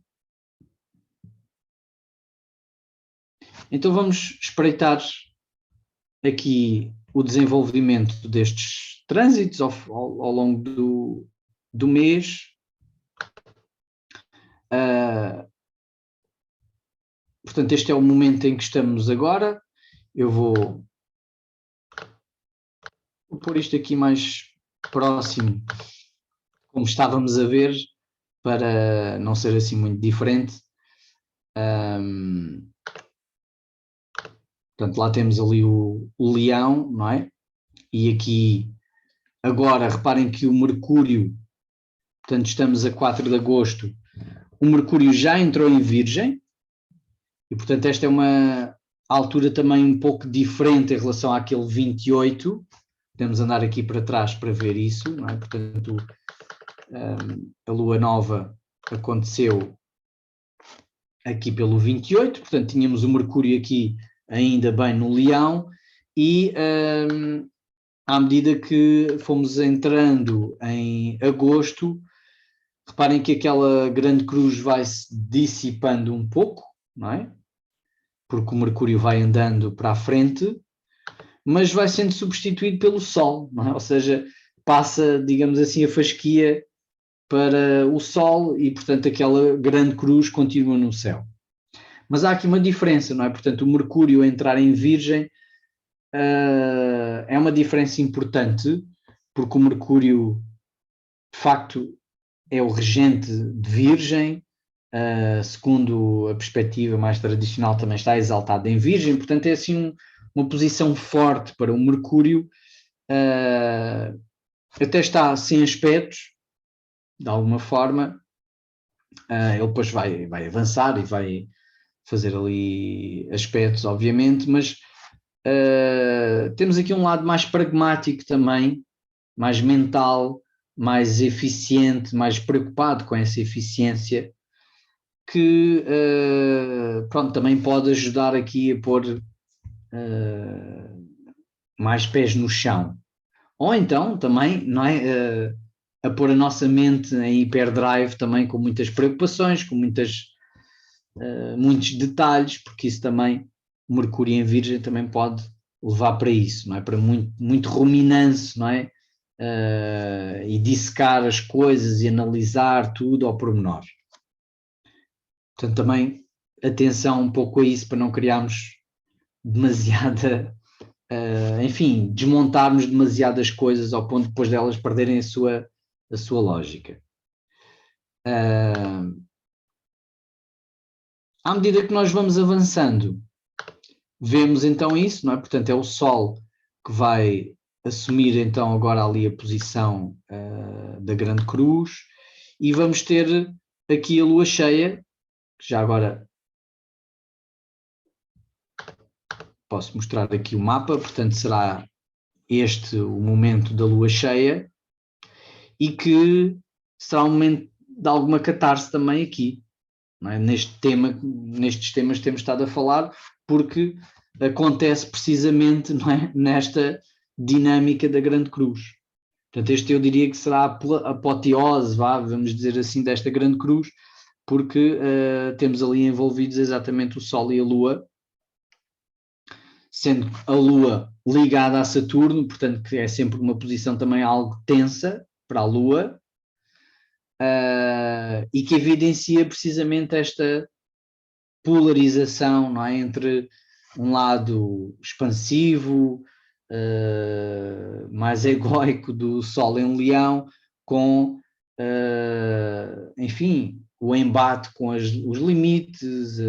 Então vamos espreitar aqui o desenvolvimento destes trânsitos ao longo do mês. Portanto, este é o momento em que estamos agora. Eu vou pôr isto aqui mais próximo, como estávamos a ver, para não ser assim muito diferente. Portanto, lá temos ali o leão, não é? E aqui, agora, reparem que o Mercúrio, portanto, estamos a 4 de agosto, o Mercúrio já entrou em Virgem, e, portanto, esta é uma altura também um pouco diferente em relação àquele 28, podemos andar aqui para trás para ver isso, não é? Portanto, a Lua Nova aconteceu aqui pelo 28, portanto, tínhamos o Mercúrio aqui ainda bem no Leão, e à medida que fomos entrando em agosto, reparem que aquela grande cruz vai se dissipando um pouco, não é? Porque o Mercúrio vai andando para a frente, mas vai sendo substituído pelo Sol, não é? Ou seja, passa, digamos assim, a fasquia para o Sol e, portanto, aquela grande cruz continua no céu. Mas há aqui uma diferença, não é? Portanto, o Mercúrio entrar em Virgem é uma diferença importante, porque o Mercúrio, de facto, é o regente de Virgem, segundo a perspectiva mais tradicional, também está exaltado em Virgem, portanto é assim uma posição forte para o Mercúrio, até está sem aspectos, de alguma forma, ele depois vai avançar e vai fazer ali aspectos, obviamente, mas temos aqui um lado mais pragmático também, mais mental, mais eficiente, mais preocupado com essa eficiência, que pronto, também pode ajudar aqui a pôr mais pés no chão. Ou então também, não é, a pôr a nossa mente em hiperdrive também, com muitas preocupações, com muitos detalhes, porque isso também, o Mercúrio em Virgem também pode levar para isso, não é? Para muito ruminância, não é? E dissecar as coisas e analisar tudo ao pormenor. Portanto, também atenção um pouco a isso, para não criarmos demasiada, enfim, desmontarmos demasiadas coisas ao ponto de depois delas perderem a sua lógica. À medida que nós vamos avançando, vemos então isso, não é? Portanto, é o Sol que vai assumir então agora ali a posição da Grande Cruz, e vamos ter aqui a Lua cheia, que já agora posso mostrar aqui o mapa, portanto será este o momento da Lua cheia, e que será um momento de alguma catarse também aqui, não é? Nestes temas que temos estado a falar, porque acontece precisamente, não é, nesta dinâmica da Grande Cruz. Portanto, este eu diria que será a apoteose, vamos dizer assim, desta Grande Cruz, porque temos ali envolvidos exatamente o Sol e a Lua, sendo a Lua ligada a Saturno, portanto que é sempre uma posição também algo tensa para a Lua, e que evidencia precisamente esta polarização, não é, entre um lado expansivo, mais egóico do Sol em Leão, com, enfim, o embate com os limites,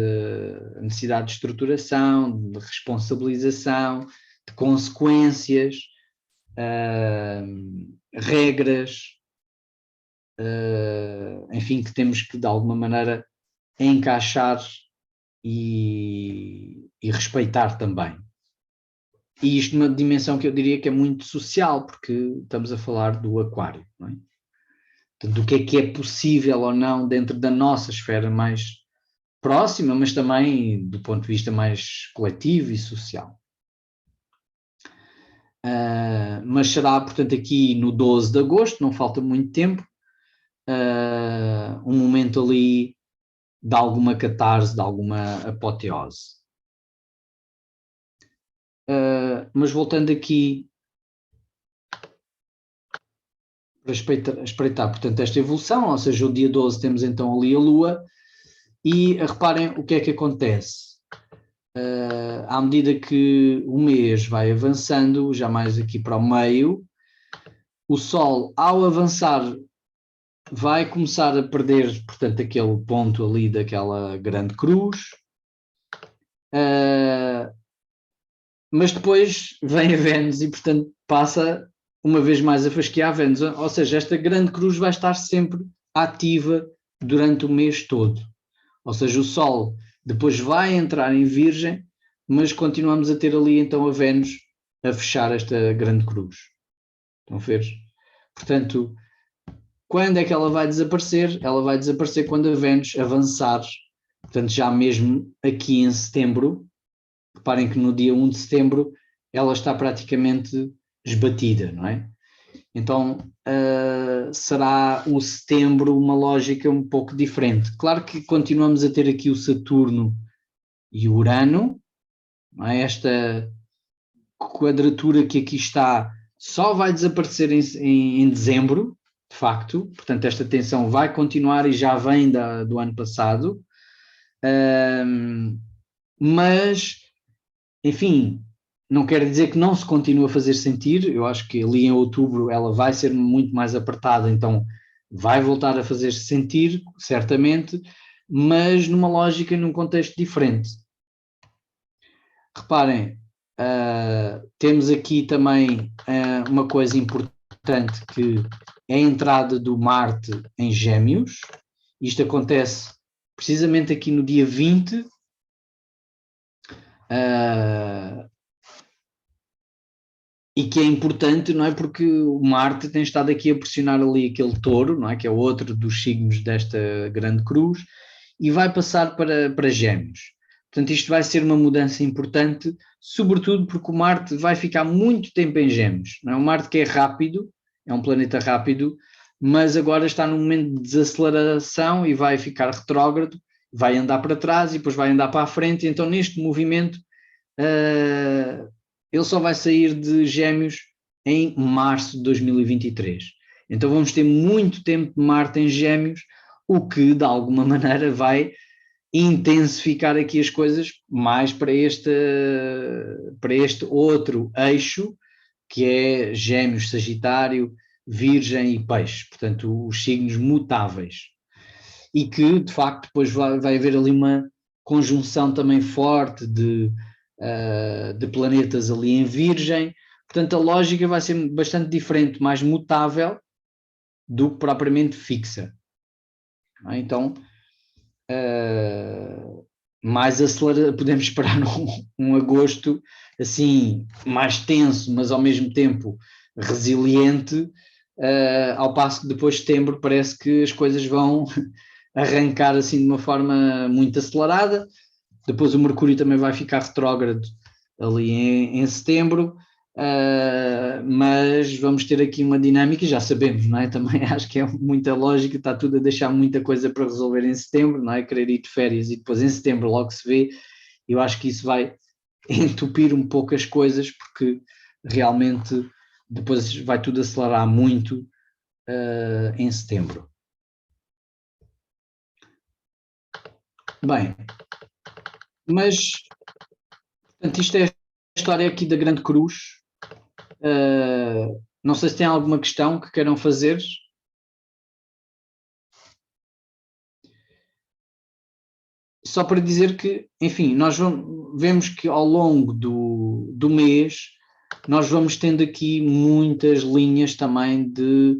a necessidade de estruturação, de responsabilização, de consequências, regras, enfim, que temos que de alguma maneira encaixar e respeitar também. E isto numa dimensão que eu diria que é muito social, porque estamos a falar do Aquário, não é? Do que é possível ou não dentro da nossa esfera mais próxima, mas também do ponto de vista mais coletivo e social. Mas será, portanto, aqui no 12 de agosto, não falta muito tempo, um momento ali de alguma catarse, de alguma apoteose. Mas voltando aqui para espreitar, portanto, esta evolução, ou seja, o dia 12 temos então ali a Lua, e reparem o que é que acontece. À medida que o mês vai avançando, já mais aqui para o meio, o Sol, ao avançar, vai começar a perder, portanto, aquele ponto ali daquela grande cruz, mas depois vem a Vênus e, portanto, passa uma vez mais a fasquear a Vênus, ou seja, esta grande cruz vai estar sempre ativa durante o mês todo, ou seja, o Sol depois vai entrar em Virgem, mas continuamos a ter ali então a Vênus a fechar esta grande cruz. Estão a ver? Portanto, quando é que ela vai desaparecer? Ela vai desaparecer quando a Vênus avançar, portanto já mesmo aqui em setembro. Reparem que no dia 1 de setembro ela está praticamente esbatida, não é? Então será o setembro uma lógica um pouco diferente. Claro que continuamos a ter aqui o Saturno e o Urano, não é? Esta quadratura que aqui está só vai desaparecer em dezembro, de facto, portanto esta tensão vai continuar e já vem do ano passado, mas, enfim, não quer dizer que não se continue a fazer sentir. Eu acho que ali em outubro ela vai ser muito mais apertada, então vai voltar a fazer-se sentir, certamente, mas numa lógica, num contexto diferente. Reparem, temos aqui também uma coisa importante, que é a entrada do Marte em Gêmeos. Isto acontece precisamente aqui no dia 20, e que é importante, não é? Porque o Marte tem estado aqui a pressionar ali aquele touro, não é? Que é outro dos signos desta grande cruz, e vai passar para Gêmeos. Portanto, isto vai ser uma mudança importante, sobretudo porque o Marte vai ficar muito tempo em Gêmeos. Não é? O Marte, que é rápido, é um planeta rápido, mas agora está num momento de desaceleração e vai ficar retrógrado, vai andar para trás e depois vai andar para a frente. Então, neste movimento, ele só vai sair de Gêmeos em março de 2023. Então vamos ter muito tempo de Marte em Gêmeos, o que de alguma maneira vai intensificar aqui as coisas mais para este outro eixo, que é Gêmeos, Sagitário, Virgem e Peixe, portanto os signos mutáveis. E que de facto depois vai haver ali uma conjunção também forte de planetas ali em Virgem, portanto a lógica vai ser bastante diferente, mais mutável do que propriamente fixa. Então, mais acelerado, podemos esperar um agosto assim mais tenso, mas ao mesmo tempo resiliente, ao passo que depois de setembro parece que as coisas vão arrancar assim de uma forma muito acelerada. Depois o Mercúrio também vai ficar retrógrado ali em setembro, mas vamos ter aqui uma dinâmica, já sabemos, não é? Também acho que é muita lógica, está tudo a deixar muita coisa para resolver em setembro, não é? Querer ir de férias e depois em setembro logo se vê. Eu acho que isso vai entupir um pouco as coisas, porque realmente depois vai tudo acelerar muito em setembro. Bem, mas portanto, isto é a história aqui da Grande Cruz. Não sei se tem alguma questão que queiram fazer. Só para dizer que, enfim, nós vemos que ao longo do mês nós vamos tendo aqui muitas linhas também de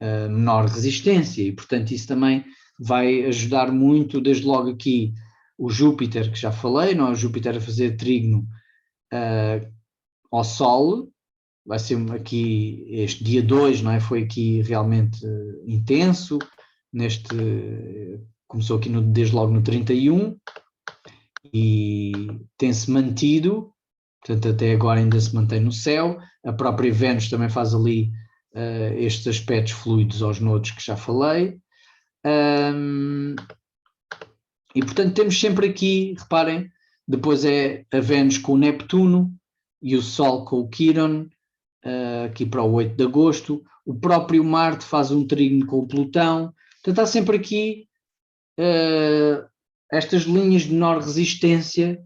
menor resistência e, portanto, isso também vai ajudar muito, desde logo aqui o Júpiter, que já falei, não é? O Júpiter a fazer trígono ao Sol, vai ser aqui este dia 2, não é? Foi aqui realmente intenso, começou aqui desde logo no 31 e tem-se mantido, portanto até agora ainda se mantém no céu. A própria Vênus também faz ali estes aspectos fluidos aos nodos que já falei. E portanto temos sempre aqui, reparem, depois é a Vênus com o Neptuno e o Sol com o Quiron, aqui para o 8 de agosto. O próprio Marte faz um trígono com o Plutão. Portanto, há sempre aqui estas linhas de menor resistência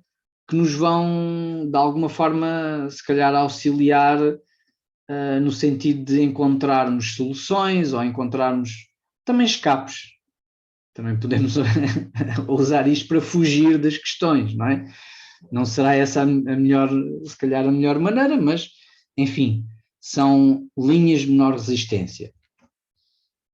que nos vão, de alguma forma, se calhar auxiliar no sentido de encontrarmos soluções ou encontrarmos também escapes. Também podemos usar isto para fugir das questões, não é? Não será essa a melhor, se calhar a melhor maneira, mas, enfim, são linhas de menor resistência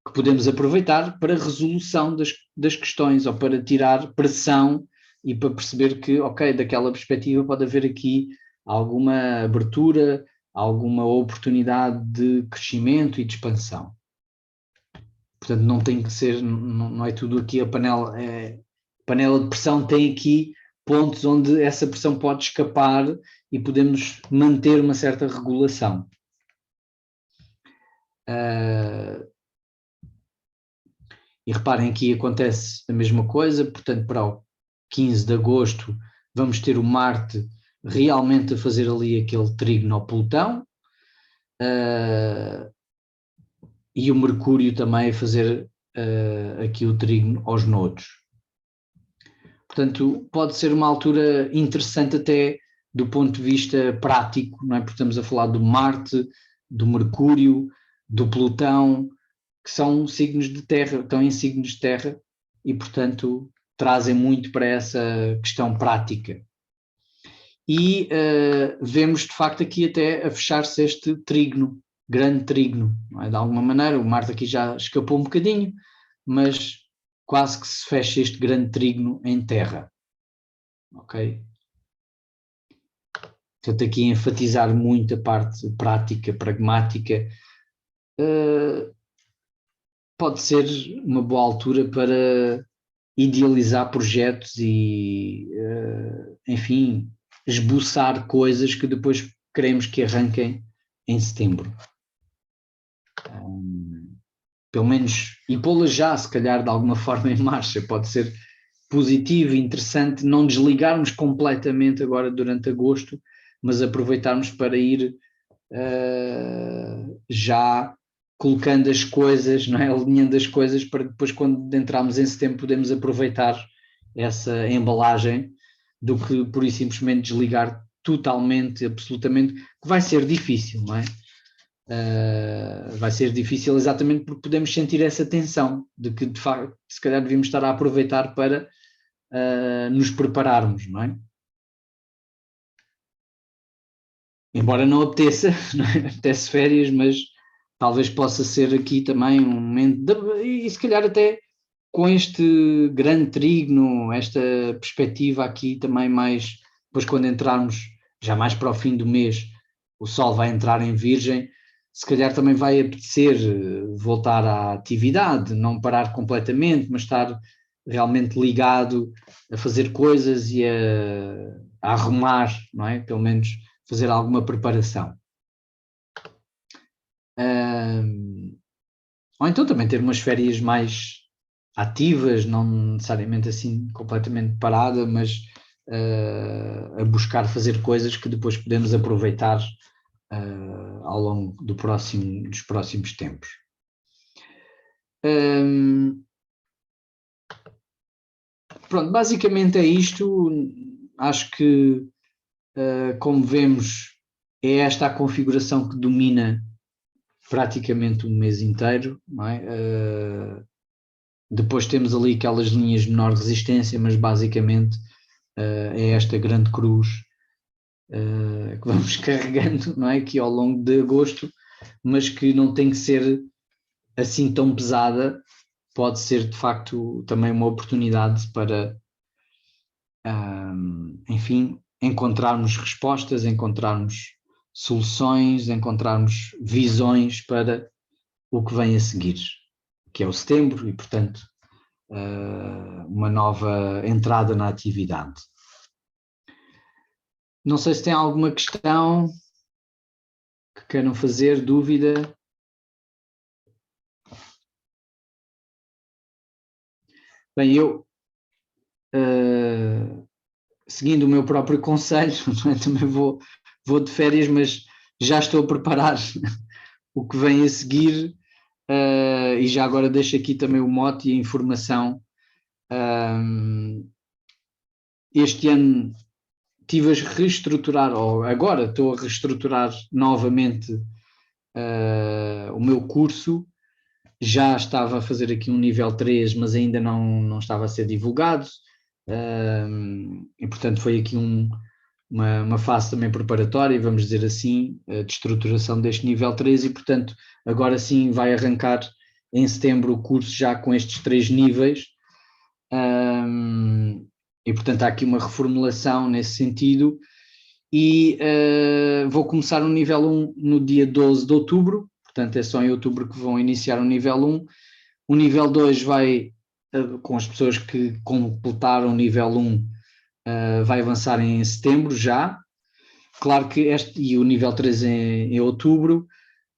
que podemos aproveitar para resolução das questões ou para tirar pressão e para perceber que, ok, daquela perspectiva pode haver aqui alguma abertura, alguma oportunidade de crescimento e de expansão. Portanto, não tem que ser, não é tudo aqui a panela de pressão, tem aqui pontos onde essa pressão pode escapar e podemos manter uma certa regulação. E reparem, aqui acontece a mesma coisa, portanto, para o 15 de agosto vamos ter o Marte realmente a fazer ali aquele trígono ao Plutão, e o Mercúrio também a fazer aqui o trígono aos nodos. Portanto, pode ser uma altura interessante até do ponto de vista prático, não é? Porque estamos a falar do Marte, do Mercúrio, do Plutão, que são signos de terra, estão em signos de terra e, portanto, trazem muito para essa questão prática. E vemos, de facto, aqui até a fechar-se este trígono, grande trígono, não é? De alguma maneira, o Marte aqui já escapou um bocadinho, mas quase que se fecha este grande trígono em terra. Ok? Portanto, aqui enfatizar muito a parte prática, pragmática, pode ser uma boa altura para idealizar projetos e, enfim, esboçar coisas que depois queremos que arranquem em setembro. Pelo menos, e pô-las já, se calhar, de alguma forma em marcha. Pode ser positivo e interessante não desligarmos completamente agora durante agosto, mas aproveitarmos para ir já colocando as coisas, não é? Alinhando as coisas para depois, quando entrarmos em setembro, podemos aproveitar essa embalagem do que por isso simplesmente desligar totalmente, absolutamente, que vai ser difícil, não é? Vai ser difícil exatamente porque podemos sentir essa tensão de que, de facto, se calhar devíamos estar a aproveitar para nos prepararmos, não é? Embora não apeteça, não é? Apetece férias, mas talvez possa ser aqui também um momento, e se calhar até com este grande trígono, esta perspectiva aqui também mais, depois quando entrarmos já mais para o fim do mês, o Sol vai entrar em Virgem, se calhar também vai apetecer voltar à atividade, não parar completamente, mas estar realmente ligado a fazer coisas e a arrumar, não é? Pelo menos fazer alguma preparação. Ou então também ter umas férias mais ativas, não necessariamente assim completamente parada, mas a buscar fazer coisas que depois podemos aproveitar ao longo dos próximos tempos. Pronto, basicamente é isto. Acho que, como vemos, é esta a configuração que domina praticamente o mês inteiro, não é? Depois temos ali aquelas linhas de menor resistência, mas basicamente é esta grande cruz que vamos carregando, não é? Aqui ao longo de agosto, mas que não tem que ser assim tão pesada, pode ser de facto também uma oportunidade para, enfim, encontrarmos respostas, encontrarmos soluções, encontrarmos visões para o que vem a seguir, que é o setembro e, portanto, uma nova entrada na atividade. Não sei se tem alguma questão que queiram fazer, dúvida. Bem, eu, seguindo o meu próprio conselho, também vou de férias, mas já estou a preparar o que vem a seguir, e já agora deixo aqui também o mote e a informação. Este ano estive a reestruturar, ou agora estou a reestruturar novamente o meu curso. Já estava a fazer aqui um nível 3, mas ainda não estava a ser divulgado, e portanto foi aqui uma fase também preparatória, vamos dizer assim, de estruturação deste nível 3 e portanto agora sim vai arrancar em setembro o curso já com estes 3 níveis, e portanto há aqui uma reformulação nesse sentido e vou começar o nível 1 no dia 12 de outubro, portanto é só em outubro que vão iniciar o nível 1. O nível 2 vai, com as pessoas que completaram o nível 1, vai avançar em setembro já. Claro que e o nível 3 em outubro.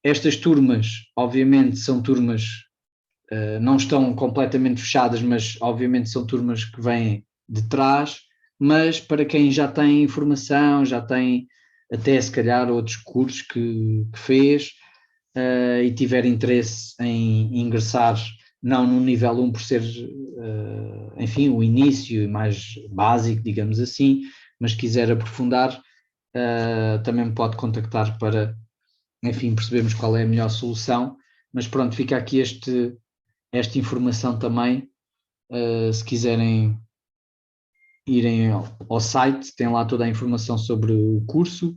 Estas turmas, obviamente, são turmas, não estão completamente fechadas, mas obviamente são turmas que vêm de trás, mas para quem já tem informação, já tem até se calhar outros cursos que fez, e tiver interesse em ingressar, não no nível 1 por ser, enfim, o início mais básico, digamos assim, mas quiser aprofundar, também me pode contactar para, enfim, percebermos qual é a melhor solução. Mas pronto, fica aqui esta informação também, se quiserem irem ao site, tem lá toda a informação sobre o curso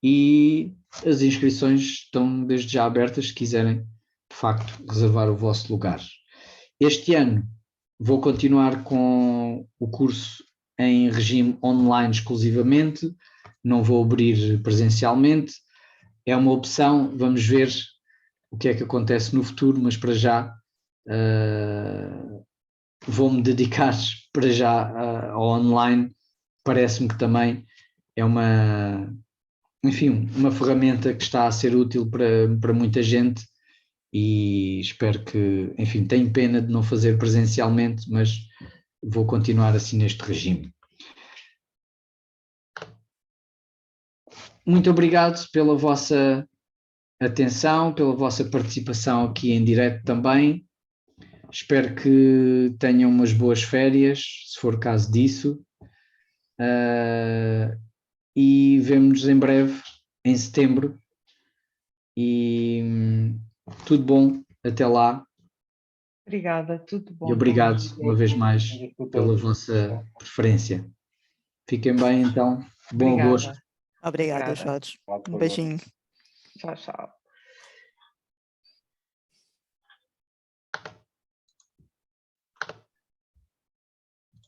e as inscrições estão desde já abertas se quiserem, de facto, reservar o vosso lugar. Este ano vou continuar com o curso em regime online exclusivamente, não vou abrir presencialmente, é uma opção, vamos ver o que é que acontece no futuro, mas para já vou-me dedicar para já ao online, parece-me que também é uma ferramenta que está a ser útil para muita gente e espero que, enfim, tenho pena de não fazer presencialmente, mas vou continuar assim neste regime. Muito obrigado pela vossa atenção, pela vossa participação aqui em direto também. Espero que tenham umas boas férias, se for caso disso. E vemo-nos em breve, em setembro. E tudo bom, até lá. Obrigada, tudo bom. E obrigado uma vez mais pela vossa preferência. Fiquem bem então, bom agosto. Obrigada, Jorge. Um beijinho. Tchau, tchau.